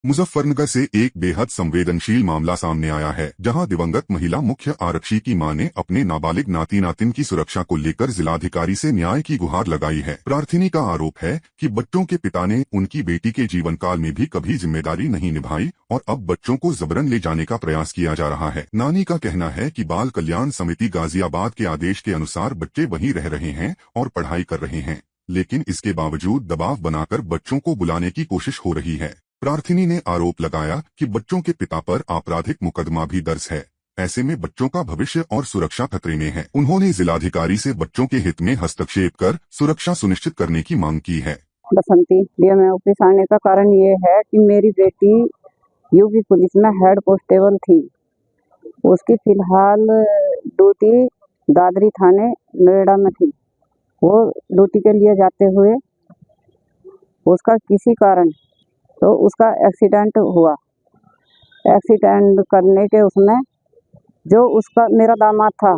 मुजफ्फरनगर से एक बेहद संवेदनशील मामला सामने आया है, जहां दिवंगत महिला मुख्य आरक्षी की मां ने अपने नाबालिग नाती नातिन की सुरक्षा को लेकर जिलाधिकारी से न्याय की गुहार लगाई है। प्रार्थनी का आरोप है कि बच्चों के पिता ने उनकी बेटी के जीवन काल में भी कभी जिम्मेदारी नहीं निभाई और अब बच्चों को जबरन ले जाने का प्रयास किया जा रहा है। नानी का कहना है कि बाल कल्याण समिति गाजियाबाद के आदेश के अनुसार बच्चे वहीं रह रहे हैं और पढ़ाई कर रहे हैं, लेकिन इसके बावजूद दबाव बनाकर बच्चों को बुलाने की कोशिश हो रही है। प्रार्थनी ने आरोप लगाया कि बच्चों के पिता पर आपराधिक मुकदमा भी दर्ज है। ऐसे में बच्चों का भविष्य और सुरक्षा खतरे में है। उन्होंने जिलाधिकारी से बच्चों के हित में हस्तक्षेप कर सुरक्षा सुनिश्चित करने की मांग की है। बसंती डीएम ऑफिस आने का कारण ये है कि मेरी बेटी यूपी पुलिस में हेड कांस्टेबल थी। उसकी फिलहाल ड्यूटी दादरी थाने नोएडा में थी। वो ड्यूटी के लिए जाते हुए उसका किसी कारण तो उसका एक्सीडेंट हुआ। एक्सीडेंट करने के उसमें जो उसका मेरा दामाद था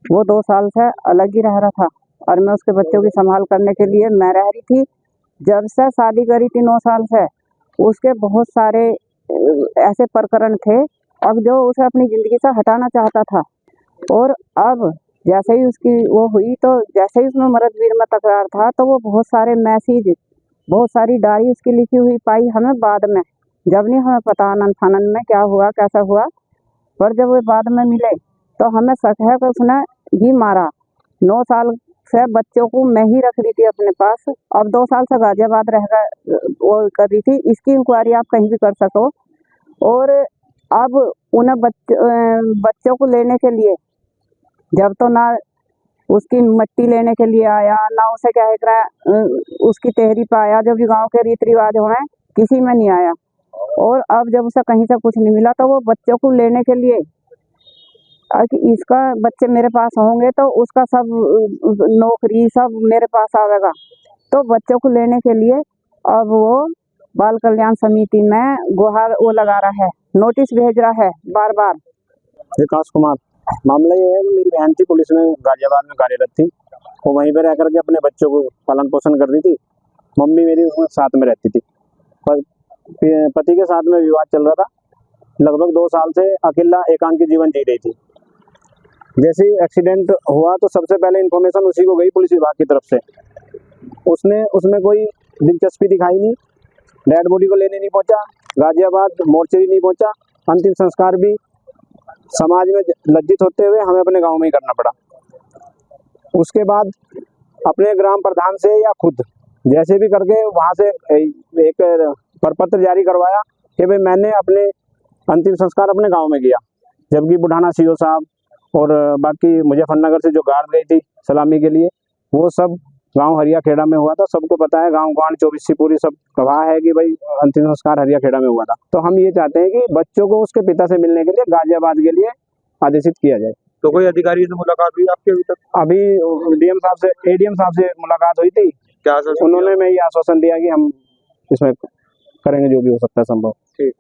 वो 2 साल से अलग ही रह रहा था और मैं उसके बच्चों की संभाल करने के लिए मैं रह रही थी। जब से शादी करी थी 9 साल से उसके बहुत सारे ऐसे प्रकरण थे अब जो उसे अपनी ज़िंदगी से हटाना चाहता था। और अब जैसे ही उसकी वो हुई तो जैसे ही उसमें मर्दवीर में तकरार था तो वो बहुत सारे मैसेज बहुत सारी डायरी उसकी लिखी हुई पाई हमें बाद में, जब नहीं हमें पता आनंद फानंद में क्या हुआ कैसा हुआ, पर जब वो बाद में मिले तो हमें शक है कि उसने ही मारा। 9 साल से बच्चों को मैं ही रख रही थी अपने पास, अब 2 साल से गाजियाबाद रह कर वो कर रही थी। इसकी इंक्वायरी आप कहीं भी कर सको। और अब उन्हें बच्चों को लेने के लिए जब तो ना उसकी मट्टी लेने के लिए आया ना उसे क्या है उसकी तेहरी पे आया, जो भी गाँव के रीति रिवाज हैं किसी में नहीं आया। और अब जब उसे कहीं से कुछ नहीं मिला तो वो बच्चों को लेने के लिए कि इसका बच्चे मेरे पास होंगे तो उसका सब नौकरी सब मेरे पास आवेगा, तो बच्चों को लेने के लिए अब वो बाल कल्याण समिति में गुहार वो लगा रहा है, नोटिस भेज रहा है बार बार। विकास कुमार, मामला ये है कि मेरी बहन थी पुलिस में गाजियाबाद में कार्यरत थी। वो वहीं पर रह करके अपने बच्चों को पालन पोषण कर रही थी। मम्मी मेरी उसमें साथ में रहती थी। पर पति के साथ में विवाद चल रहा था। लगभग 2 साल से अकेला एकांकी जीवन जी रही थी। जैसे ही एक्सीडेंट हुआ तो सबसे पहले इन्फॉर्मेशन उसी को गई पुलिस विभाग की तरफ से। उसने उसमें कोई दिलचस्पी दिखाई नहीं, डेड बॉडी को लेने नहीं पहुंचा, गाजियाबाद मोर्चरी नहीं पहुंचा। अंतिम संस्कार भी समाज में लज्जित होते हुए हमें अपने गांव में ही करना पड़ा। उसके बाद अपने ग्राम प्रधान से या खुद जैसे भी करके वहां से एक प्रपत्र जारी करवाया कि भाई मैंने अपने अंतिम संस्कार अपने गांव में किया। जबकि बुढ़ाना सीओ साहब और बाकी मुजफ्फरनगर से जो गार्ड गई थी सलामी के लिए वो सब गांव हरिया खेड़ा में हुआ था। सबको पता है, गांव गांव 24 पूरी सब गवाह है कि भाई अंतिम संस्कार हरिया खेड़ा में हुआ था। तो हम ये चाहते हैं कि बच्चों को उसके पिता से मिलने के लिए गाजियाबाद के लिए आदेशित किया जाए। तो कोई अधिकारी से मुलाकात हुई आपके अभी तक? अभी एडीएम साहब से मुलाकात हुई थी। क्या उन्होंने मैं ये आश्वासन दिया कि हम इसमें करेंगे जो भी हो सकता है संभव। ठीक।